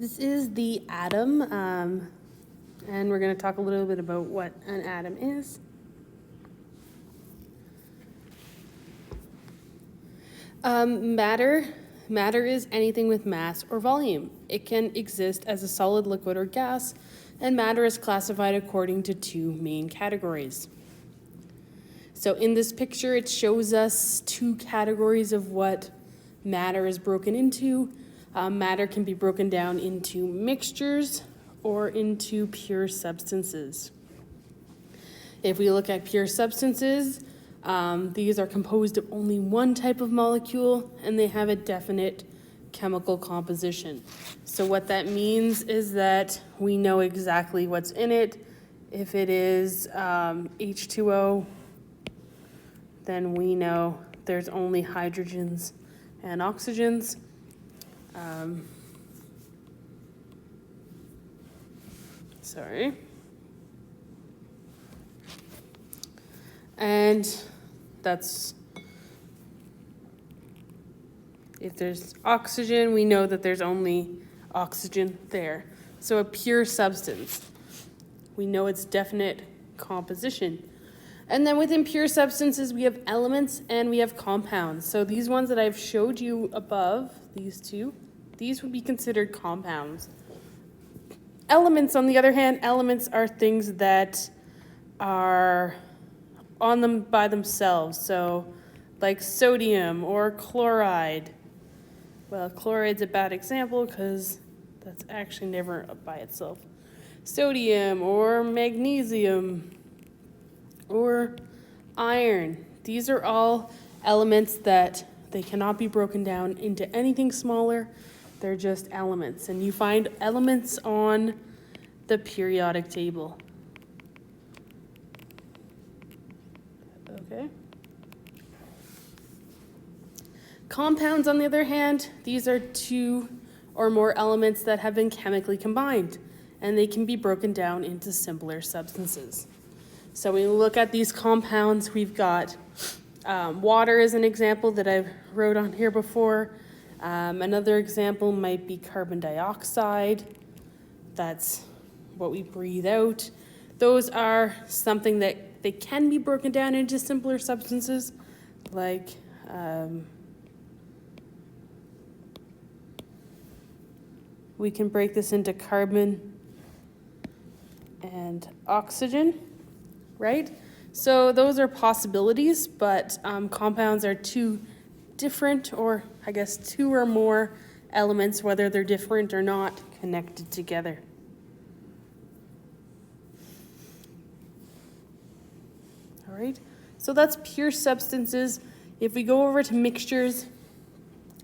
This is the atom, and we're going to talk a little bit about what an atom is. Matter is anything with mass or volume. It can exist as a solid, liquid, or gas, and matter is classified according to two main categories. So in this picture, it shows us two categories of what matter is broken into. Matter can be broken down into mixtures or into pure substances. If we look at pure substances, these are composed of only one type of molecule, and they have a definite chemical composition. So what that means is that we know exactly what's in it. If it is H2O, then we know there's only hydrogens and oxygens. And that's, if there's oxygen, we know that there's only oxygen there. So a pure substance, we know its definite composition. And then within pure substances, we have elements and we have compounds. So these ones that I've showed you above, these two, these would be considered compounds. Elements, on the other hand, elements are things that are on them by themselves. So like sodium or chloride. Well, chloride's a bad example because that's actually never by itself. Sodium or magnesium or iron. These are all elements that they cannot be broken down into anything smaller. They're just elements. And you find elements on the periodic table. Okay. Compounds, on the other hand, these are two or more elements that have been chemically combined, and they can be broken down into simpler substances. So when you look at these compounds, we've got water as an example that I've wrote on here before. Another example might be carbon dioxide. That's what we breathe out. Those are something that they can be broken down into simpler substances, like we can break this into carbon and oxygen, right? So those are possibilities, but compounds are two different, or I guess two or more elements, whether they're different or not, connected together. All right, so that's pure substances. If we go over to mixtures,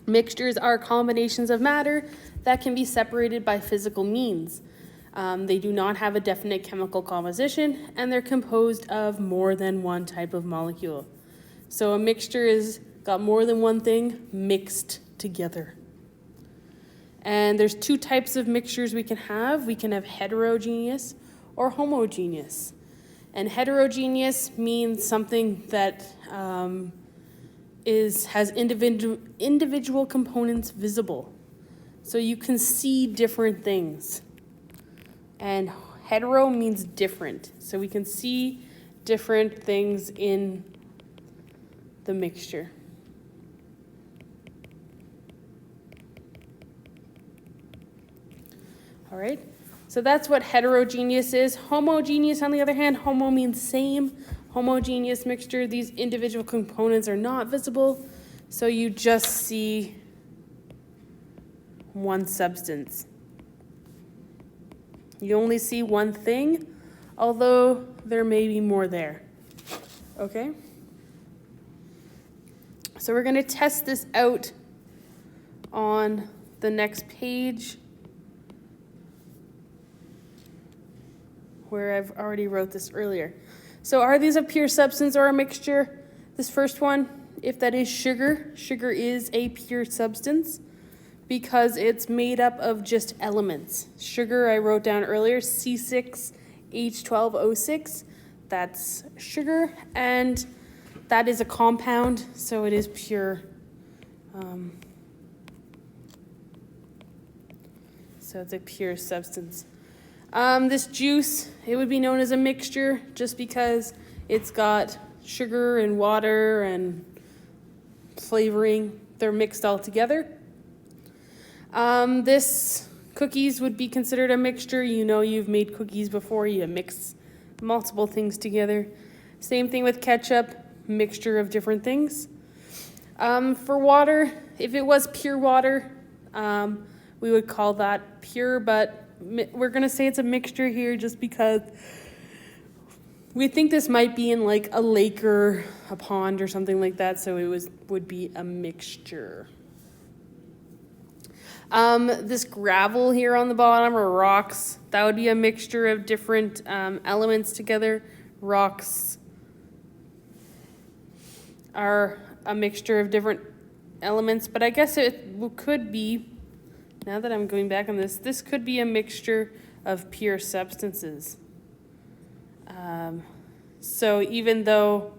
mixtures are combinations of matter that can be separated by physical means. They do not have a definite chemical composition, and they're composed of more than one type of molecule. So a mixture is got more than one thing mixed together. And there's two types of mixtures we can have. We can have heterogeneous or homogeneous. And heterogeneous means something that has individual components visible. So you can see different things. And hetero means different. So we can see different things in the mixture. All right, so that's what heterogeneous is. Homogeneous, on the other hand, homo means same. Homogeneous mixture, these individual components are not visible, so you just see one substance. You only see one thing, although there may be more there. Okay? So we're going to test this out on the next page, where I've already wrote this earlier. So are these a pure substance or a mixture? This first one, if that is sugar, sugar is a pure substance because it's made up of just elements. Sugar, I wrote down earlier, C6H12O6, that's sugar, and that is a compound, so it is pure. So it's a pure substance. This juice, it would be known as a mixture just because it's got sugar and water and flavoring. They're mixed all together. This cookies would be considered a mixture. You know you've made cookies before. You mix multiple things together. Same thing with ketchup, mixture of different things. For water, if it was pure water, we would call that pure, but we're going to say it's a mixture here just because we think this might be in like a lake or a pond or something like that, so it would be a mixture. This gravel here on the bottom, or rocks, that would be a mixture of different elements together. Rocks are a mixture of different elements, but I guess it could be, now that I'm going back on this could be a mixture of pure substances. So even though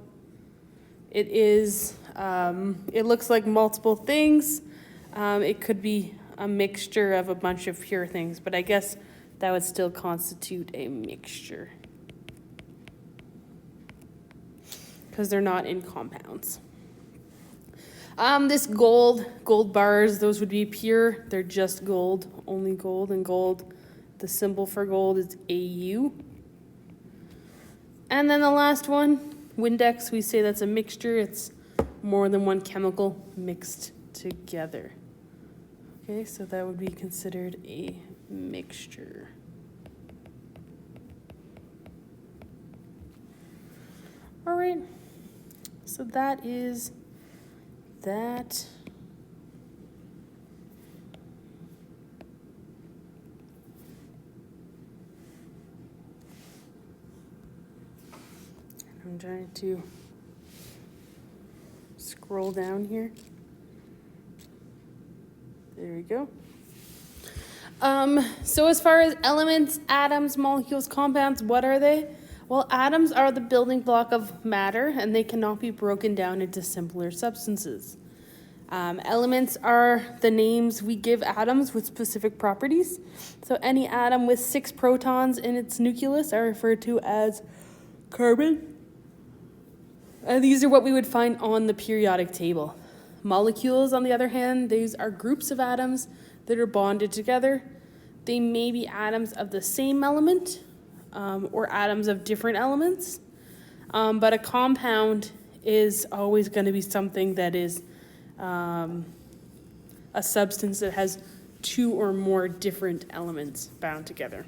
it is, it looks like multiple things, it could be a mixture of a bunch of pure things, but I guess that would still constitute a mixture because they're not in compounds. This gold bars, those would be pure. They're just gold, only gold, and gold, the symbol for gold is AU. And then the last one, Windex, we say that's a mixture. It's more than one chemical mixed together. Okay, so that would be considered a mixture. All right, so that is that. I'm trying to scroll down here. There we go. So as far as elements, atoms, molecules, compounds, what are they? Well, atoms are the building block of matter, and they cannot be broken down into simpler substances. Elements are the names we give atoms with specific properties. So any atom with 6 protons in its nucleus are referred to as carbon. And these are what we would find on the periodic table. Molecules, on the other hand, these are groups of atoms that are bonded together. They may be atoms of the same element or atoms of different elements. But a compound is always going to be something that is a substance that has 2 or more different elements bound together.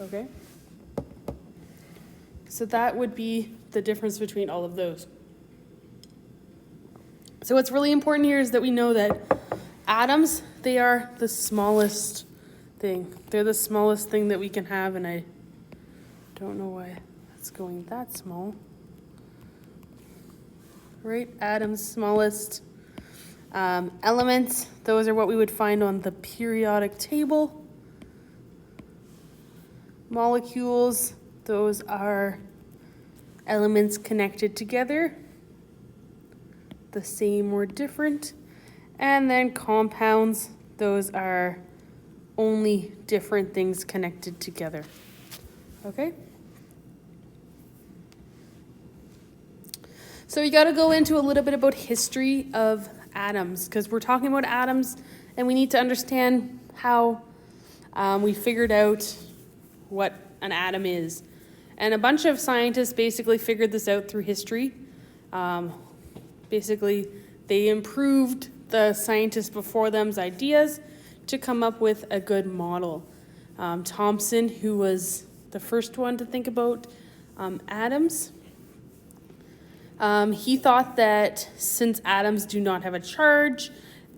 Okay? So that would be the difference between all of those. So what's really important here is that we know that atoms, they are the smallest thing. They're the smallest thing that we can have, and I don't know why it's going that small. Right? Atoms, smallest. Elements, those are what we would find on the periodic table. Molecules, those are elements connected together, the same or different. And then compounds, those are only different things connected together. Okay? So you got to go into a little bit about history of atoms, because we're talking about atoms and we need to understand how we figured out what an atom is. And a bunch of scientists basically figured this out through history. Basically, they improved the scientists before them's ideas to come up with a good model. Thomson, who was the first one to think about atoms, he thought that since atoms do not have a charge,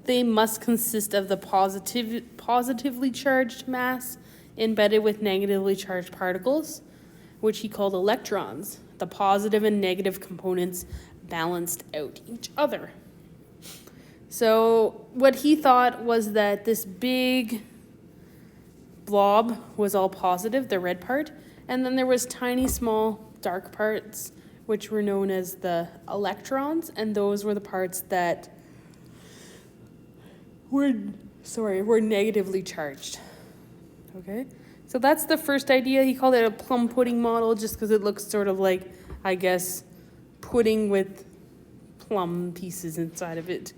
they must consist of the positively charged mass embedded with negatively charged particles, which he called electrons. The positive and negative components balanced out each other. So what he thought was that this big blob was all positive, the red part, and then there was tiny small dark parts, which were known as the electrons, and those were the parts that were negatively charged. Okay, so that's the first idea. He called it a plum pudding model just because it looks sort of like, I guess, pudding with plum pieces inside of it.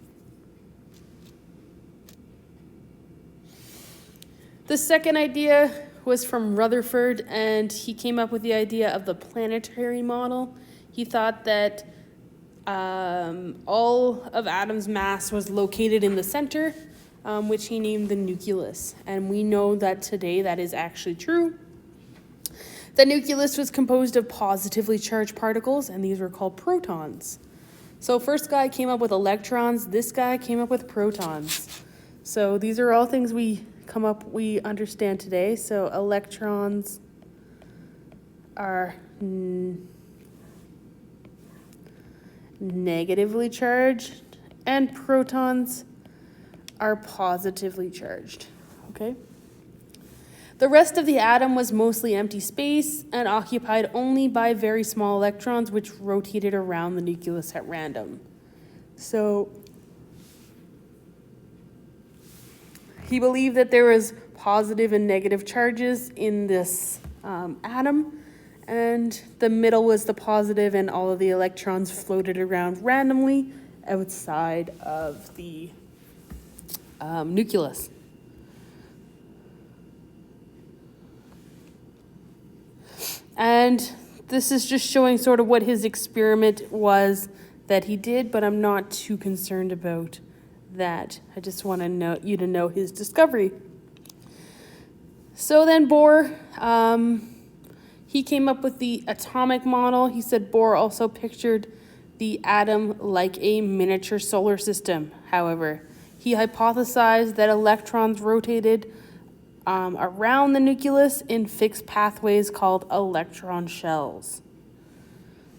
The second idea was from Rutherford, and he came up with the idea of the planetary model. He thought that all of atoms' mass was located in the center, which he named the nucleus. And we know that today that is actually true. The nucleus was composed of positively charged particles, and these were called protons. So first guy came up with electrons, this guy came up with protons. So these are all things we understand today. So electrons are negatively charged, and protons are positively charged, okay? The rest of the atom was mostly empty space and occupied only by very small electrons which rotated around the nucleus at random. So he believed that there was positive and negative charges in this atom, and the middle was the positive, and all of the electrons floated around randomly outside of the nucleus. And this is just showing sort of what his experiment was that he did, but I'm not too concerned about that. I just want you to know his discovery. So then Bohr, he came up with the atomic model. He said Bohr also pictured the atom like a miniature solar system. However, he hypothesized that electrons rotated around the nucleus in fixed pathways called electron shells.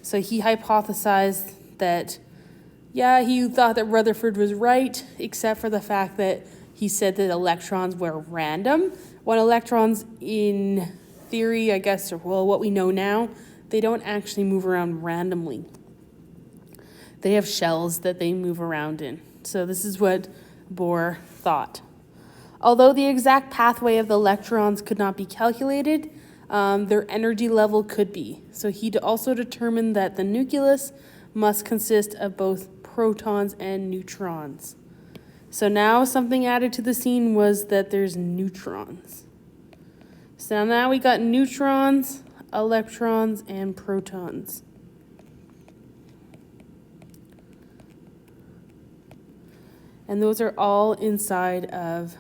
So he hypothesized that, yeah, he thought that Rutherford was right, except for the fact that he said that electrons were random. When electrons, in theory, I guess, or well, what we know now, they don't actually move around randomly. They have shells that they move around in. So this is what Bohr thought. Although the exact pathway of the electrons could not be calculated, their energy level could be. So he also determined that the nucleus must consist of both protons and neutrons. So now something added to the scene was that there's neutrons. So now we got neutrons, electrons, and protons. And those are all inside of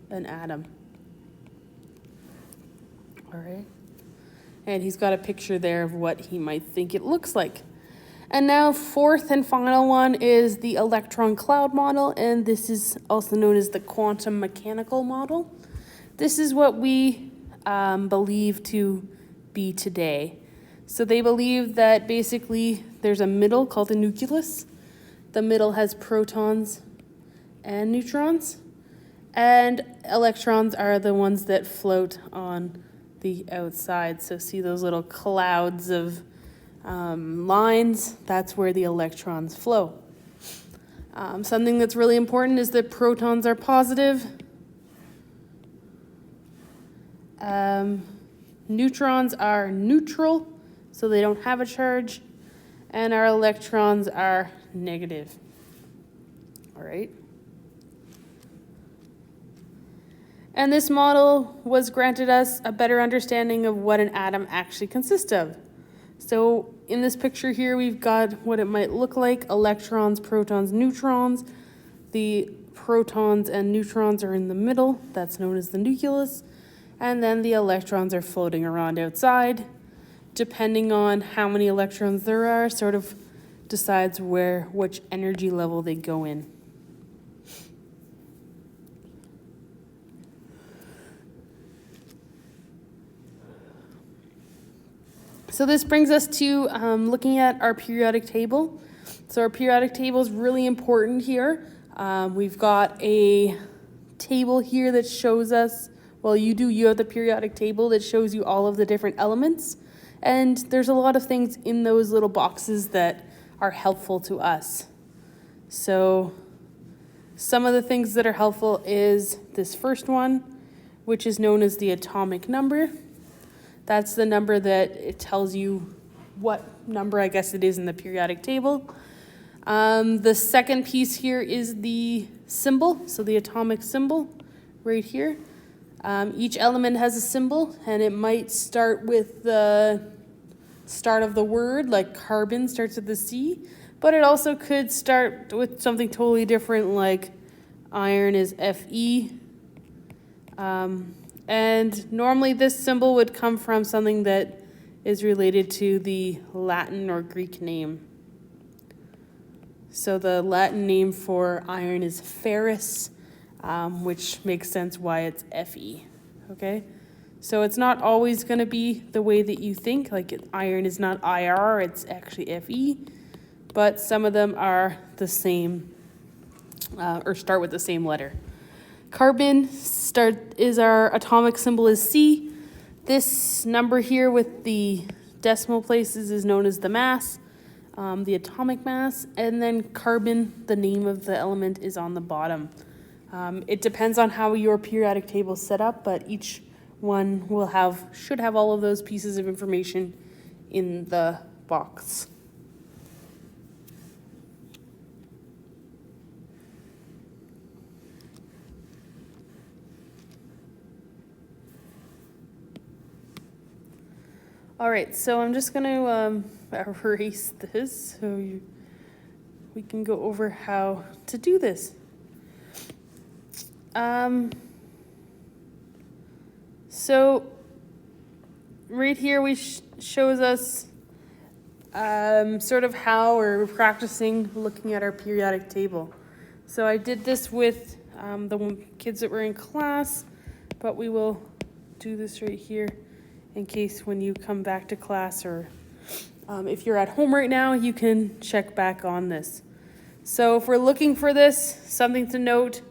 an atom. All right. And he's got a picture there of what he might think it looks like. And now fourth and final one is the electron cloud model, and this is also known as the quantum mechanical model. This is what we believe to be today. So they believe that basically there's a middle called the nucleus. The middle has protons and neutrons, and electrons are the ones that float on the outside. So see those little clouds of lines? That's where the electrons flow. Something that's really important is that protons are positive. Neutrons are neutral, so they don't have a charge, and our electrons are negative. All right. And this model was granted us a better understanding of what an atom actually consists of. So in this picture here, we've got what it might look like: electrons, protons, neutrons. The protons and neutrons are in the middle. That's known as the nucleus. And then the electrons are floating around outside. Depending on how many electrons there are, sort of decides which energy level they go in. So this brings us to looking at our periodic table. So our periodic table is really important here. We've got a table here that shows us, well, you have the periodic table that shows you all of the different elements. And there's a lot of things in those little boxes that are helpful to us. So some of the things that are helpful is this first one, which is known as the atomic number. That's the number that it tells you what number, I guess, it is in the periodic table. The second piece here is the symbol, so the atomic symbol right here. Each element has a symbol, and it might start with the start of the word, like carbon starts with the C, but it also could start with something totally different, like iron is Fe. And normally this symbol would come from something that is related to the Latin or Greek name. So the Latin name for iron is ferrous, which makes sense why it's Fe, okay? So it's not always going to be the way that you think, like iron is not IR, it's actually Fe, but some of them are the same, or start with the same letter. Carbon is our atomic symbol is C. This number here with the decimal places is known as the mass, the atomic mass, and then carbon, the name of the element, is on the bottom. It depends on how your periodic table is set up, but each one should have all of those pieces of information in the box. All right, so I'm just going to erase this so we can go over how to do this. So right here shows us sort of how we're practicing looking at our periodic table. So I did this with the kids that were in class, but we will do this right here in case when you come back to class, or if you're at home right now, you can check back on this. So if we're looking for this, something to note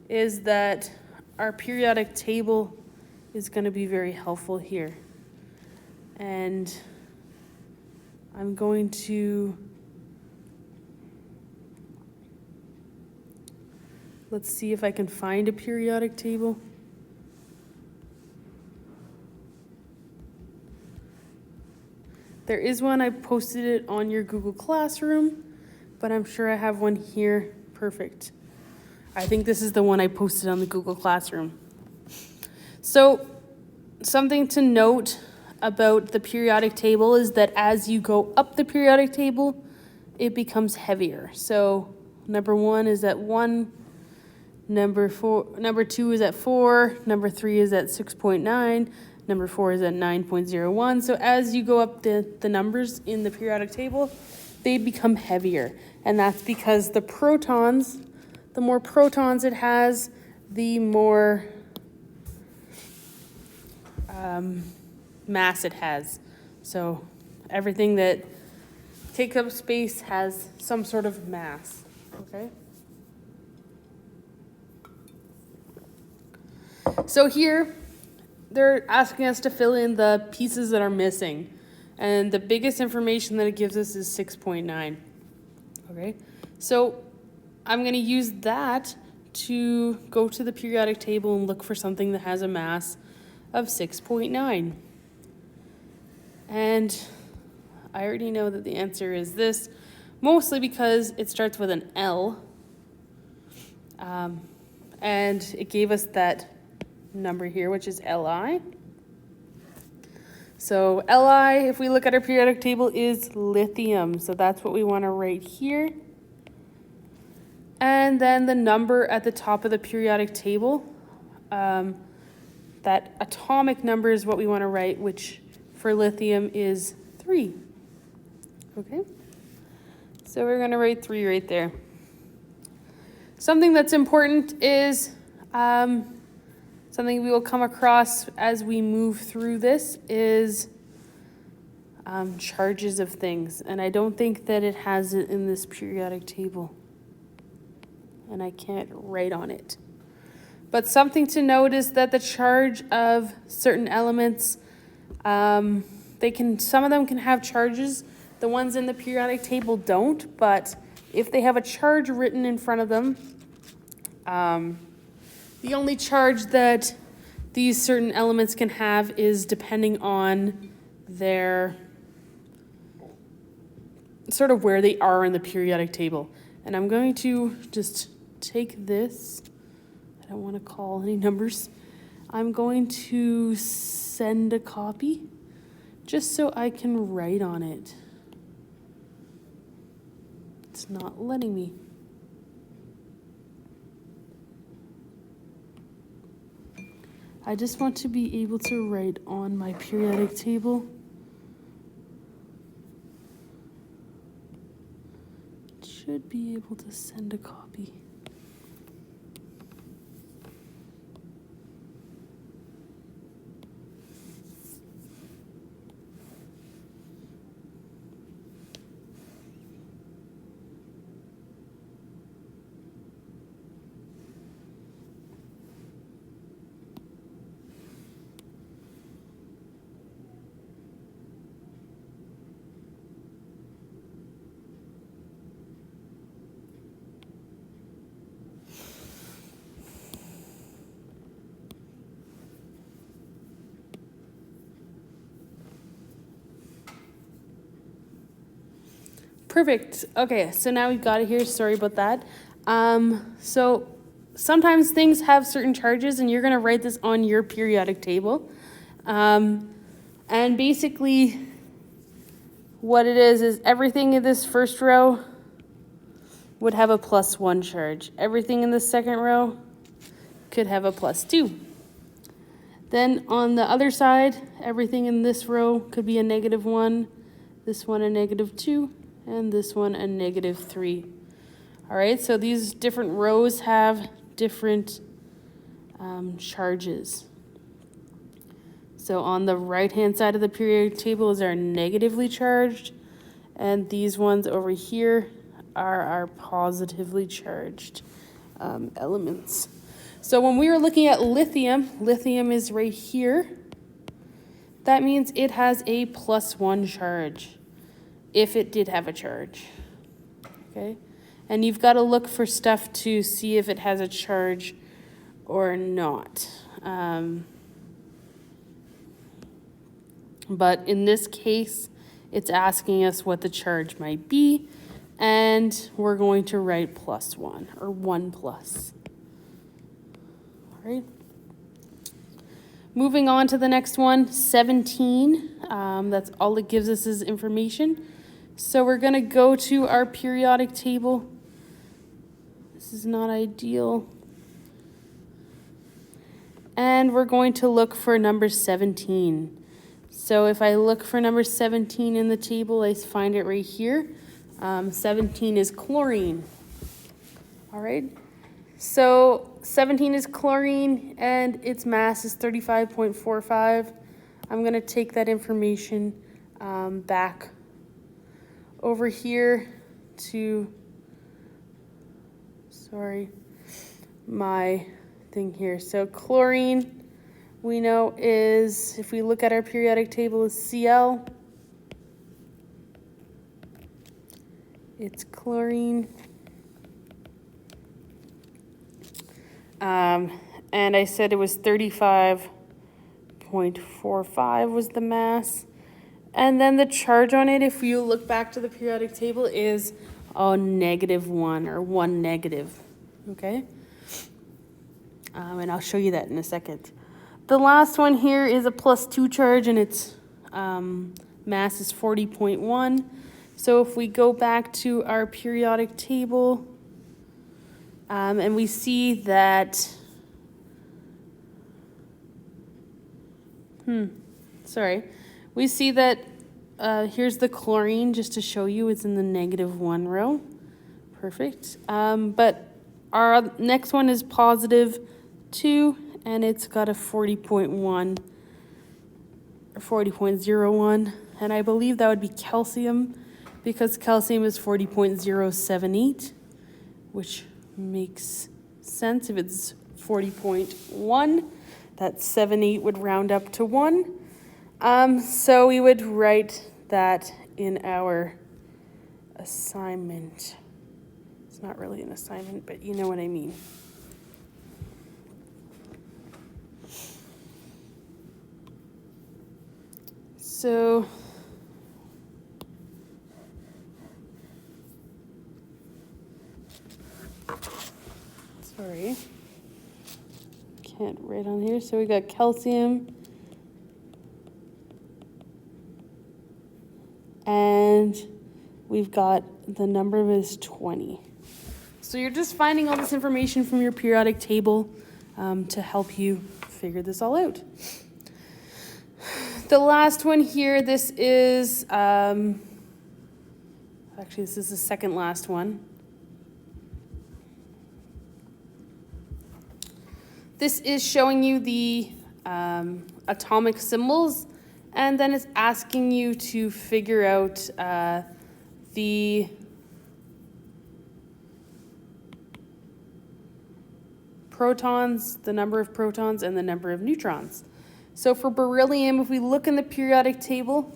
is that our periodic table is going to be very helpful here. And I'm going to, let's see if I can find a periodic table. There is one, I posted it on your Google Classroom, but I'm sure I have one here. Perfect. I think this is the one I posted on the Google Classroom. So something to note about the periodic table is that as you go up the periodic table, it becomes heavier. So number 1 is at 1, number 2 is at 4, number 3 is at 6.9, number 4 is at 9.01. So as you go up the numbers in the periodic table, they become heavier. And that's because the more protons it has, the more mass it has. So everything that takes up space has some sort of mass, okay? So here, they're asking us to fill in the pieces that are missing. And the biggest information that it gives us is 6.9. Okay, so I'm going to use that to go to the periodic table and look for something that has a mass of 6.9. And I already know that the answer is this, mostly because it starts with an L. And it gave us that number here, which is Li. So Li, if we look at our periodic table, is lithium. So that's what we want to write here. And then the number at the top of the periodic table, that atomic number is what we want to write, which for lithium is 3. Okay? So we're going to write 3 right there. Something that's important is something we will come across as we move through this is charges of things. And I don't think that it has it in this periodic table. And I can't write on it. But something to note is that the charge of certain elements, some of them can have charges. The ones in the periodic table don't, but if they have a charge written in front of them, the only charge that these certain elements can have is depending on their sort of where they are in the periodic table. And I'm going to just take this. I don't want to call any numbers. I'm going to send a copy just so I can write on it. It's not letting me. I just want to be able to write on my periodic table. Should be able to send a copy. Perfect. Okay, so now we've got it here. Sorry about that. So sometimes things have certain charges, and you're going to write this on your periodic table. And basically, what it is everything in this first row would have a +1 charge. Everything in the second row could have a +2. Then on the other side, everything in this row could be a -1, this one a -2, and this one a -3. All right, so these different rows have different charges. So on the right-hand side of the periodic table is our negatively charged, and these ones over here are our positively charged elements. So when we were looking at lithium, lithium is right here. That means it has a +1 charge. If it did have a charge, okay? And you've got to look for stuff to see if it has a charge or not. But in this case, it's asking us what the charge might be, and we're going to write +1 or 1 plus. All right. Moving on to the next one, 17. That's all it gives us is information. So we're going to go to our periodic table. This is not ideal. And we're going to look for number 17. So if I look for number 17 in the table, I find it right here. 17 is chlorine. All right. So 17 is chlorine, and its mass is 35.45. I'm going to take that information back over here to, my thing here. So chlorine, we know is, if we look at our periodic table, is Cl. It's chlorine. And I said it was 35.45 was the mass. And then the charge on it, if you look back to the periodic table, is a -1 or 1 negative, okay? And I'll show you that in a second. The last one here is a +2 charge, and its mass is 40.1. So if we go back to our periodic table, and we see that, we see that here's the chlorine, just to show you it's in the -1 row. Perfect. But our next one is +2, and it's got a 40.1 or 40.01, and I believe that would be calcium, because calcium is 40.078, which makes sense. If it's 40.1, that 78 would round up to 1. So we would write that in our assignment. It's not really an assignment, but you know what I mean. So sorry, can't write on here. So we got calcium, and we've got the number is 20. So you're just finding all this information from your periodic table to help you figure this all out. The last one here, this is, actually this is the second last one. This is showing you the atomic symbols, and then it's asking you to figure out the protons, the number of protons, and the number of neutrons. So for beryllium, if we look in the periodic table,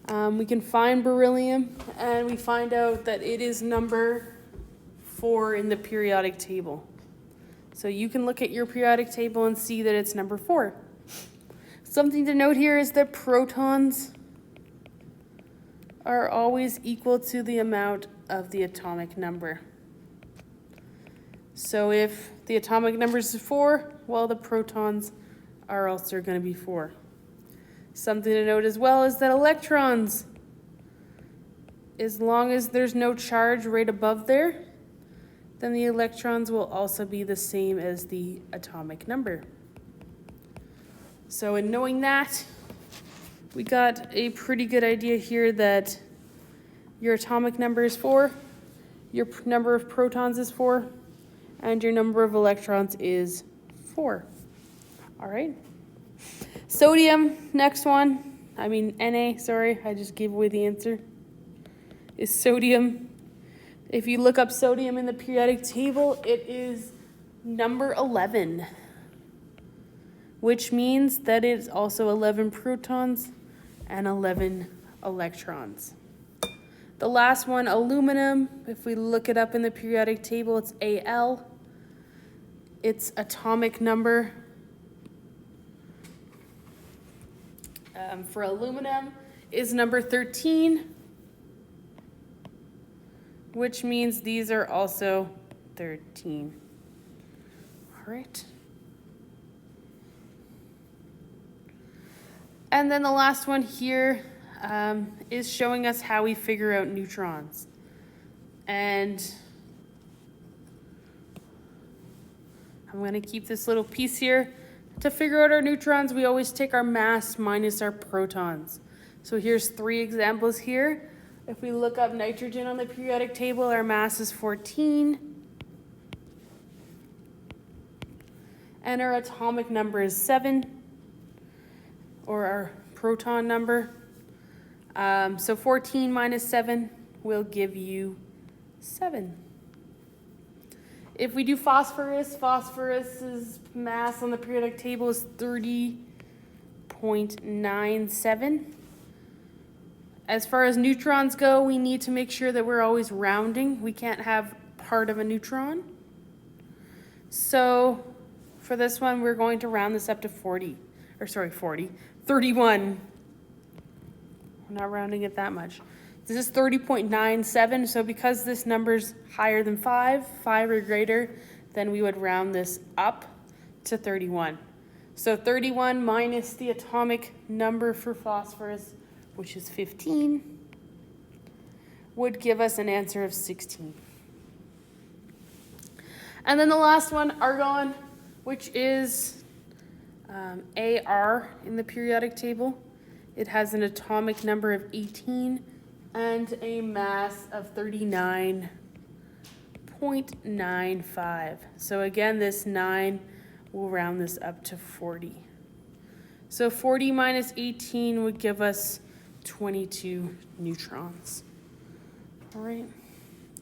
we can find beryllium, and we find out that it is number 4 in the periodic table. So you can look at your periodic table and see that it's number 4. Something to note here is that protons are always equal to the amount of the atomic number. So if the atomic number is 4, well, the protons are also going to be 4. Something to note as well is that electrons, as long as there's no charge right above there, then the electrons will also be the same as the atomic number. So in knowing that, we got a pretty good idea here that your atomic number is 4, your number of protons is 4, and your number of electrons is 4. All right. Sodium, next one. Na, sorry, I just gave away the answer. Is sodium. If you look up sodium in the periodic table, it is number 11, which means that it's also 11 protons and 11 electrons. The last one, aluminum, if we look it up in the periodic table, it's Al. Its atomic number for aluminum is number 13, which means these are also 13. All right. And then the last one here is showing us how we figure out neutrons. And I'm going to keep this little piece here. To figure out our neutrons, we always take our mass minus our protons. So here's 3 examples here. If we look up nitrogen on the periodic table, our mass is 14. And our atomic number is 7, or our proton number. So 14 minus 7 will give you 7. If we do phosphorus, phosphorus's mass on the periodic table is 30.97. As far as neutrons go, we need to make sure that we're always rounding. We can't have part of a neutron. So for this one, we're going to round this up to 31. We're not rounding it that much. This is 30.97, so because this number's higher than 5 or greater, then we would round this up to 31. So 31 minus the atomic number for phosphorus, which is 15, would give us an answer of 16. And then the last one, argon, which is Ar in the periodic table. It has an atomic number of 18 and a mass of 39.95. So again, this 9 will round this up to 40. So 40 minus 18 would give us 22 neutrons. All right.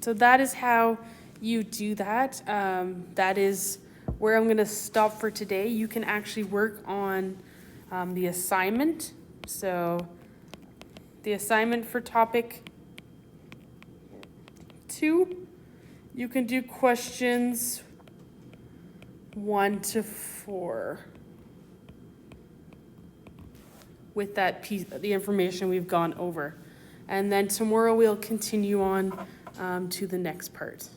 So that is how you do that. That is where I'm going to stop for today. You can actually work on the assignment. So the assignment for topic 2, you can do questions 1 to 4. with that piece, the information we've gone over. And then tomorrow we'll continue on to the next part.